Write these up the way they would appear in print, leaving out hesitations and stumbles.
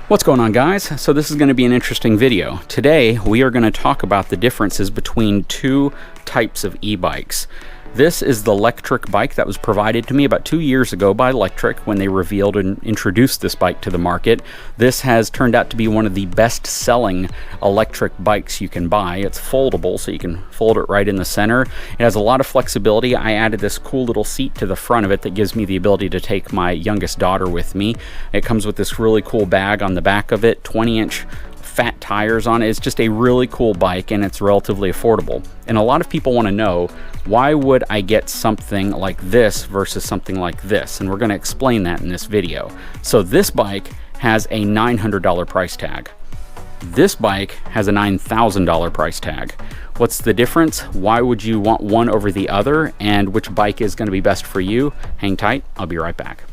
What's going on, guys? So this is going to be an interesting video. Today we are going to talk about the differences between two types of e-bikes. This is the LECTRIC bike that was provided to me about 2 years ago by LECTRIC when they revealed and introduced this bike to the market. This has turned out to be one of the best-selling electric bikes you can buy. It's foldable, so you can fold it right in the center. It has a lot of flexibility. I added this cool little seat to the front of it that gives me the ability to take my youngest daughter with me. It comes with this really cool bag on the back of it, 20-inch fat tires on it. It's just a really cool bike, and it's relatively affordable. And a lot of people want to know, why would I get something like this versus something like this? And we're going to explain that in this video. So this bike has a $900 price tag. This bike has a $9,000 price tag. What's the difference? Why would you want one over the other? And which bike is going to be best for you? Hang tight, I'll be right back.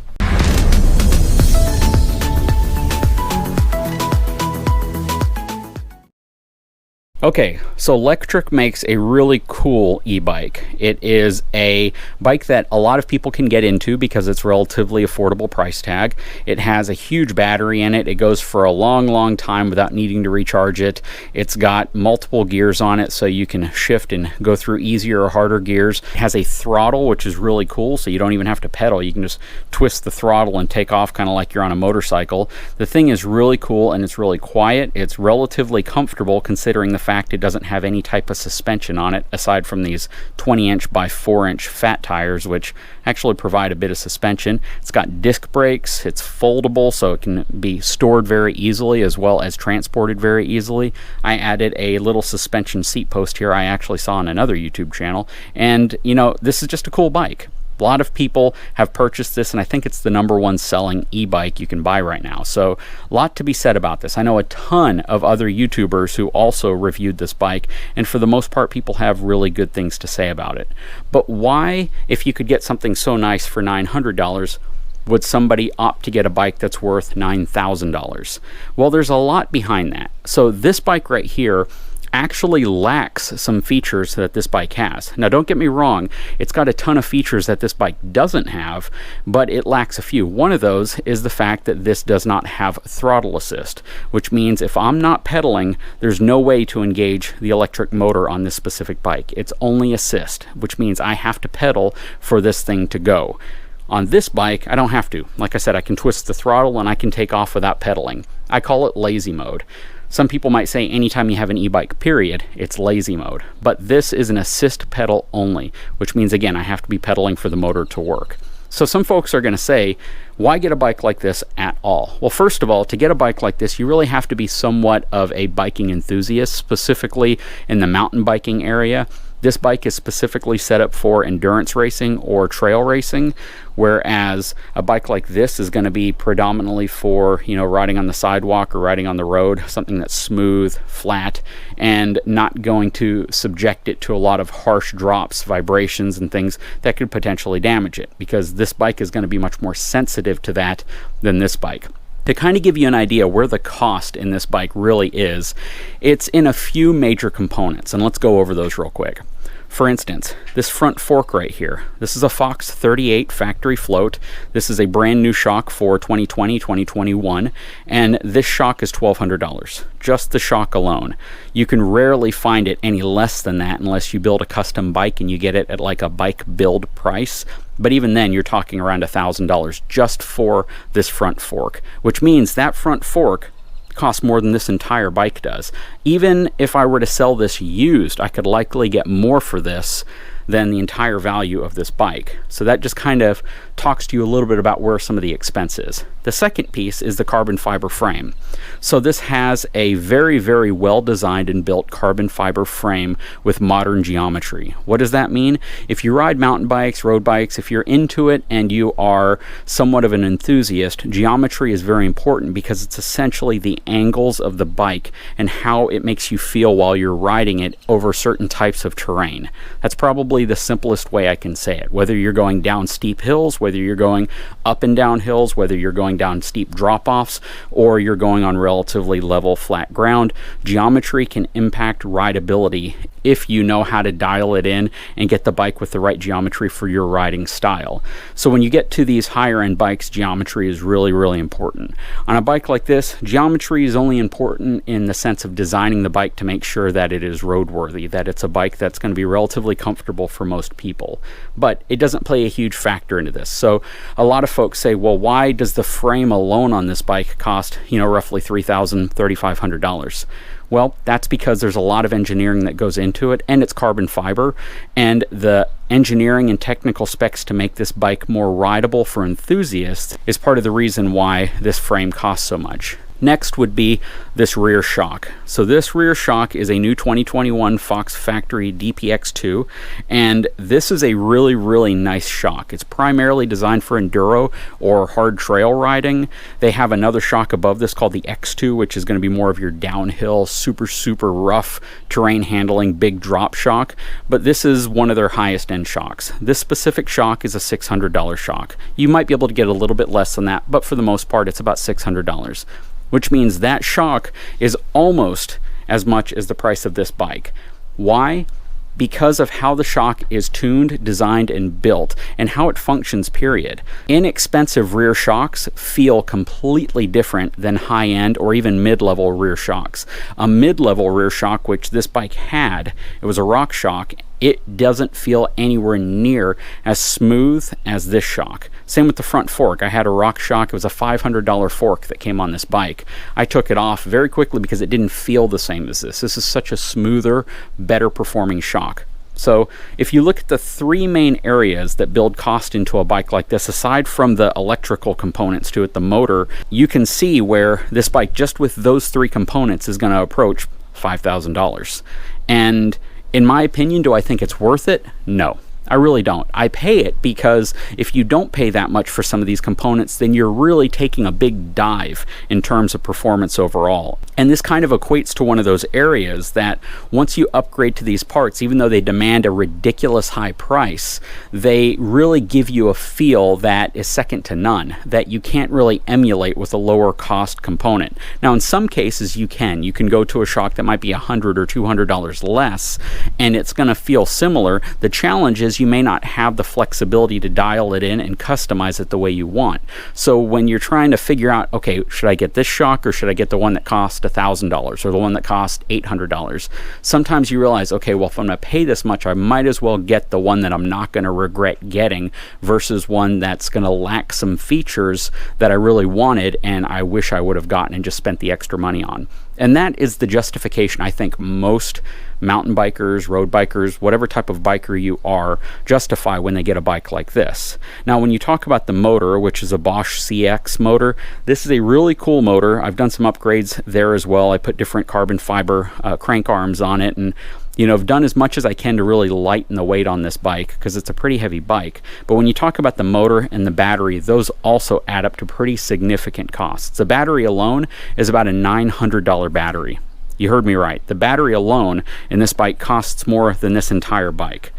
Okay, so LECTRIC makes a really cool e-bike. It is a bike that a lot of people can get into because it's relatively affordable price tag. It has a huge battery in it. It goes for a long time without needing to recharge it. It's got multiple gears on it, so you can shift and go through easier or harder gears. It has a throttle, which is really cool, so you don't even have to pedal. You can just twist the throttle and take off kind of like you're on a motorcycle. The thing is really cool, and it's really quiet. It's relatively comfortable considering the fact it doesn't have any type of suspension on it aside from these 20-inch by 4-inch fat tires, which actually provide a bit of suspension. It's got disc brakes. It's foldable, so it can be stored very easily as well as transported very easily. I added a little suspension seat post here I actually saw on another YouTube channel, and you know, this is just a cool bike. A lot of people have purchased this, and I think it's the #1 selling e-bike you can buy right now. So a lot to be said about this. I know a ton of other YouTubers who also reviewed this bike, and for the most part people have really good things to say about it. But why, if you could get something so nice for $900, would somebody opt to get a bike that's worth $9,000? Well, there's a lot behind that. So this bike right here actually lacks some features that this bike has. Now, don't get me wrong, it's got a ton of features that this bike doesn't have, but it lacks a few. One of those is the fact that this does not have throttle assist, which means if I'm not pedaling, there's no way to engage the electric motor on this specific bike. It's only assist, which means I have to pedal for this thing to go. On this bike, I don't have to. Like I said, I can twist the throttle and I can take off without pedaling. I call it lazy mode. Some people might say anytime you have an e-bike, period, it's lazy mode. But this is an assist pedal only, which means, again, I have to be pedaling for the motor to work. So some folks are going to say, why get a bike like this at all? Well, first of all, to get a bike like this, you really have to be somewhat of a biking enthusiast, specifically in the mountain biking area. This bike is specifically set up for endurance racing or trail racing, whereas a bike like this is going to be predominantly for, you know, riding on the sidewalk or riding on the road, something that's smooth, flat, and not going to subject it to a lot of harsh drops, vibrations, and things that could potentially damage it, because this bike is going to be much more sensitive to that than this bike. To kind of give you an idea where the cost in this bike really is, it's in a few major components, and let's go over those real quick. For instance, this front fork right here, this is a Fox 38 factory float. This is a brand new shock for 2020, 2021, and this shock is $1,200, just the shock alone. You can rarely find it any less than that unless you build a custom bike and you get it at like a bike build price. But even then, you're talking around $1,000 just for this front fork, which means that front fork costs more than this entire bike does. Even if I were to sell this used, I could likely get more for this than the entire value of this bike. So that just kind of talks to you a little bit about where some of the expense is. The second piece is the carbon fiber frame. So this has a very well designed and built carbon fiber frame with modern geometry. What does that mean? If you ride mountain bikes, road bikes, if you're into it and you are somewhat of an enthusiast, geometry is very important because it's essentially the angles of the bike and how it makes you feel while you're riding it over certain types of terrain. That's probably the simplest way I can say it. Whether you're going down steep hills, whether you're going up and down hills, whether you're going down steep drop-offs, or you're going on relatively level flat ground, geometry can impact rideability if you know how to dial it in and get the bike with the right geometry for your riding style. So when you get to these higher end bikes, geometry is really, really important. On a bike like this, geometry is only important in the sense of designing the bike to make sure that it is roadworthy, that it's a bike that's going to be relatively comfortable for most people. But it doesn't play a huge factor into this. So a lot of folks say, well, why does the frame alone on this bike cost, roughly $3,000, $3,500? Well, that's because there's a lot of engineering that goes into it, and it's carbon fiber, and the engineering and technical specs to make this bike more rideable for enthusiasts is part of the reason why this frame costs so much. Next would be this rear shock. So this rear shock is a new 2021 Fox Factory DPX2, and this is a really, really nice shock. It's primarily designed for enduro or hard trail riding. They have another shock above this called the X2, which is going to be more of your downhill, super, super rough terrain handling, big drop shock, but this is one of their highest end shocks. This specific shock is a $600 shock. You might be able to get a little bit less than that, but for the most part, it's about $600. Which means that shock is almost as much as the price of this bike. Why? Because of how the shock is tuned, designed, and built, and how it functions, period. Inexpensive rear shocks feel completely different than high-end or even mid-level rear shocks. A mid-level rear shock, which this bike had, it was a rock shock, it doesn't feel anywhere near as smooth as this shock. Same with the front fork. I had a rock shock. It was a $500 fork that came on this bike. I took it off very quickly because it didn't feel the same as this. This is such a smoother, better performing shock. So if you look at the three main areas that build cost into a bike like this, aside from the electrical components to it, the motor, you can see where this bike, just with those three components, is going to approach $5,000. And in my opinion, do I think it's worth it? No. I really don't. I pay it because if you don't pay that much for some of these components, then you're really taking a big dive in terms of performance overall. And this kind of equates to one of those areas that once you upgrade to these parts, even though they demand a ridiculous high price, they really give you a feel that is second to none, that you can't really emulate with a lower cost component. Now, in some cases, you can. You can go to a shock that might be $100 or $200 less, and it's going to feel similar. The challenge is you may not have the flexibility to dial it in and customize it the way you want. So when you're trying to figure out, okay, should I get this shock or should I get the one that costs $1,000 or the one that costs $800? Sometimes you realize, okay, well, if I'm going to pay this much, I might as well get the one that I'm not going to regret getting versus one that's going to lack some features that I really wanted and I wish I would have gotten and just spent the extra money on. And that is the justification I think most mountain bikers, road bikers, whatever type of biker you are, justify when they get a bike like this. Now, when you talk about the motor, which is a Bosch CX motor, this is a really cool motor. I've done some upgrades there as well. I put different carbon fiber crank arms on it, and I've done as much as I can to really lighten the weight on this bike because it's a pretty heavy bike. But when you talk about the motor and the battery, those also add up to pretty significant costs. The battery alone is about a $900 battery. You heard me right. The battery alone in this bike costs more than this entire bike.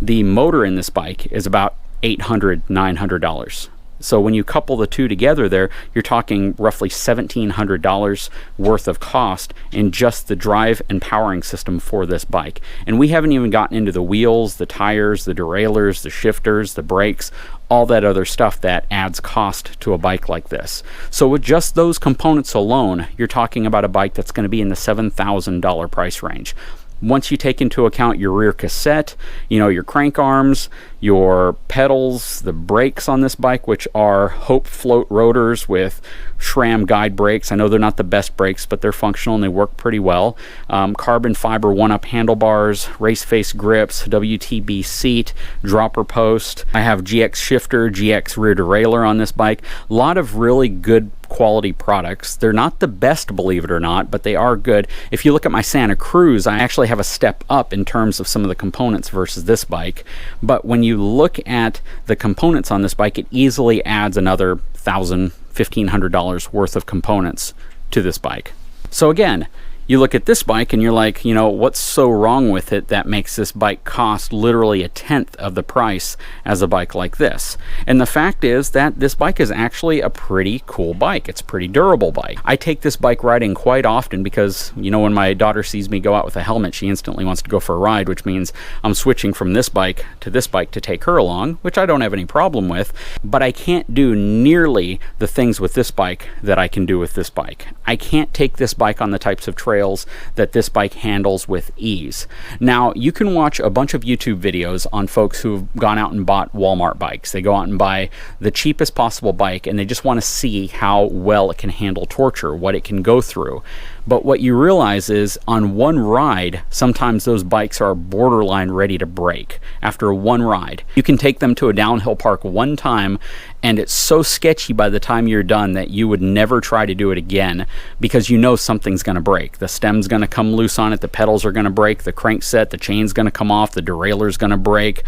The motor in this bike is about $800, $900. So when you couple the two together there, you're talking roughly $1,700 worth of cost in just the drive and powering system for this bike. And we haven't even gotten into the wheels, the tires, the derailleurs, the shifters, the brakes, all that other stuff that adds cost to a bike like this. So with just those components alone, you're talking about a bike that's going to be in the $7,000 price range. Once you take into account your rear cassette, your crank arms, your pedals, the brakes on this bike, which are Hope Float Rotors with SRAM guide brakes. I know they're not the best brakes, but they're functional and they work pretty well. Carbon fiber OneUp handlebars, Raceface grips, WTB seat, dropper post. I have GX shifter, GX rear derailleur on this bike. A lot of really good quality products. They're not the best, believe it or not, but they are good. If you look at my Santa Cruz, I actually have a step up in terms of some of the components versus this bike. But when you look at the components on this bike, it easily adds another $1,000, $1,500 worth of components to this bike. So again, You look at this bike and you're like, you know, what's so wrong with it that makes this bike cost literally a tenth of the price as a bike like this? And the fact is that this bike is actually a pretty cool bike. It's a pretty durable bike. I take this bike riding quite often because, you know, when my daughter sees me go out with a helmet, she instantly wants to go for a ride, which means I'm switching from this bike to take her along, which I don't have any problem with, but I can't do nearly the things with this bike that I can do with this bike. I can't take this bike on the types of trails that this bike handles with ease. Now, you can watch a bunch of YouTube videos on folks who've gone out and bought Walmart bikes. They go out and buy the cheapest possible bike and they just want to see how well it can handle torture, what it can go through. But what you realize is on one ride, sometimes those bikes are borderline ready to break after one ride. You can take them to a downhill park one time and it's so sketchy by the time you're done that you would never try to do it again because you know something's going to break. The stem's going to come loose on it, the pedals are going to break, the crankset, the chain's going to come off, the derailleur's going to break.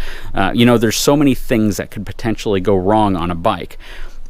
You know, there's so many things that could potentially go wrong on a bike.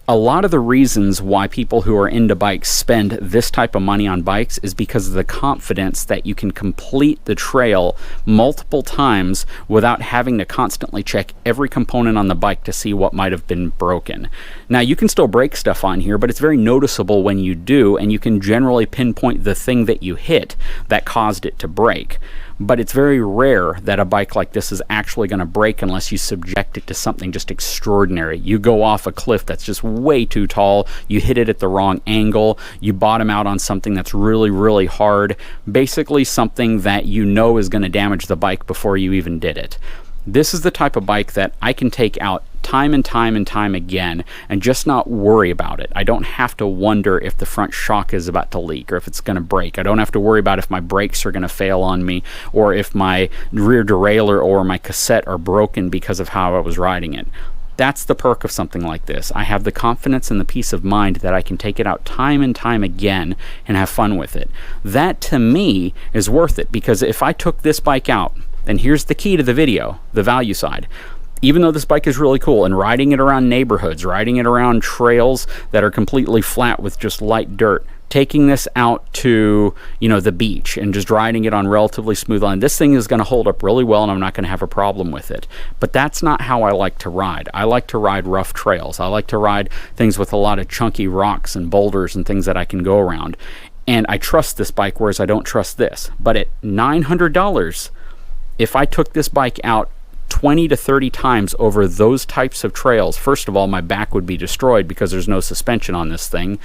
A lot of the reasons why people who are into bikes spend this type of money on bikes is because of the confidence that you can complete the trail multiple times without having to constantly check every component on the bike to see what might have been broken. Now, you can still break stuff on here, but it's very noticeable when you do, and you can generally pinpoint the thing that you hit that caused it to break. But it's very rare that a bike like this is actually going to break unless you subject it to something just extraordinary. You go off a cliff that's just way too tall, you hit it at the wrong angle, you bottom out on something that's really, really hard, basically something that you know is going to damage the bike before you even did it. This is the type of bike that I can take out time and time and time again and just not worry about it. I don't have to wonder if the front shock is about to leak or if it's going to break. I don't have to worry about if my brakes are going to fail on me or if my rear derailleur or my cassette are broken because of how I was riding it. That's the perk of something like this. I have the confidence and the peace of mind that I can take it out time and time again and have fun with it. That to me is worth it, because if I took this bike out, and here's the key to the video, the value side. Even though this bike is really cool, and riding it around neighborhoods, riding it around trails that are completely flat with just light dirt, taking this out to, you know, the beach and just riding it on relatively smooth line, this thing is going to hold up really well and I'm not going to have a problem with it. But that's not how I like to ride. I like to ride rough trails. I like to ride things with a lot of chunky rocks and boulders and things that I can go around. And I trust this bike, whereas I don't trust this. But at $900, if I took this bike out 20 to 30 times over those types of trails, first of all, my back would be destroyed because there's no suspension on this thing.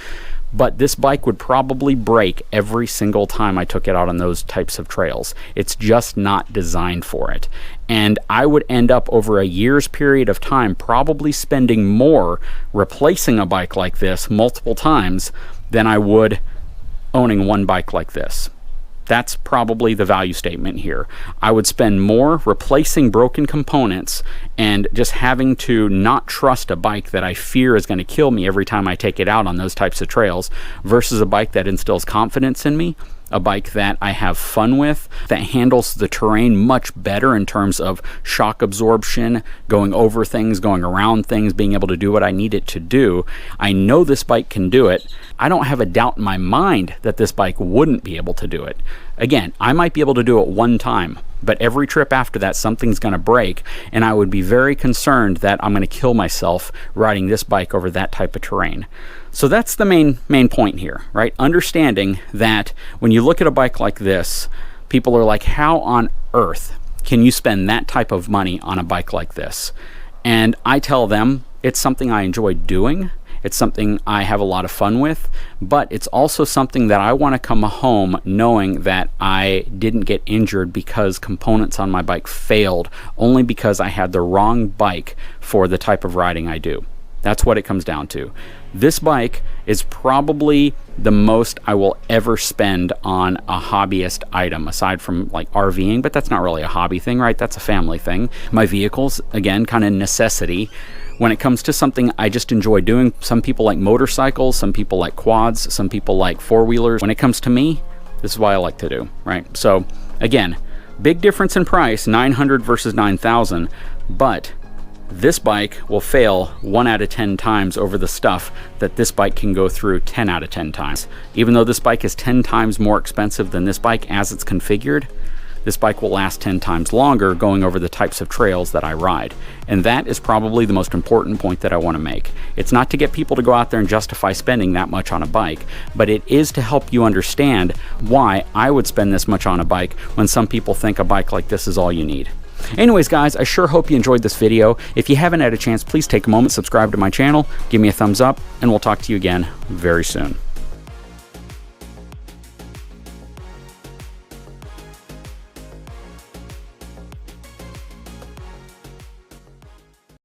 But this bike would probably break every single time I took it out on those types of trails. It's just not designed for it. And I would end up over a year's period of time probably spending more replacing a bike like this multiple times than I would owning one bike like this. That's probably the value statement here. I would spend more replacing broken components and just having to not trust a bike that I fear is going to kill me every time I take it out on those types of trails versus a bike that instills confidence in me, a bike that I have fun with, that handles the terrain much better in terms of shock absorption, going over things, going around things, being able to do what I need it to do. I know this bike can do it. I don't have a doubt in my mind that this bike wouldn't be able to do it. Again, I might be able to do it one time, but every trip after that, something's going to break, and I would be very concerned that I'm going to kill myself riding this bike over that type of terrain. So that's the main point here, right? Understanding that when you look at a bike like this, people are like, how on earth can you spend that type of money on a bike like this? And I tell them it's something I enjoy doing. It's something I have a lot of fun with, but it's also something that I want to come home knowing that I didn't get injured because components on my bike failed only because I had the wrong bike for the type of riding I do. That's what it comes down to. This bike is probably the most I will ever spend on a hobbyist item, aside from like RVing, but that's not really a hobby thing, right? That's a family thing. My vehicles, again, kind of necessity. When it comes to something I just enjoy doing, some people like motorcycles, some people like quads, some people like four-wheelers. When it comes to me, this is what I like to do, right? So again, big difference in price, $900 versus $9,000, but this bike will fail 1 out of 10 times over the stuff that this bike can go through 10 out of 10 times. Even though this bike is 10 times more expensive than this bike as it's configured, this bike will last 10 times longer going over the types of trails that I ride. And that is probably the most important point that I want to make. It's not to get people to go out there and justify spending that much on a bike, but it is to help you understand why I would spend this much on a bike when some people think a bike like this is all you need. Anyways, guys, I sure hope you enjoyed this video. If you haven't had a chance, please take a moment, subscribe to my channel, give me a thumbs up, and we'll talk to you again very soon.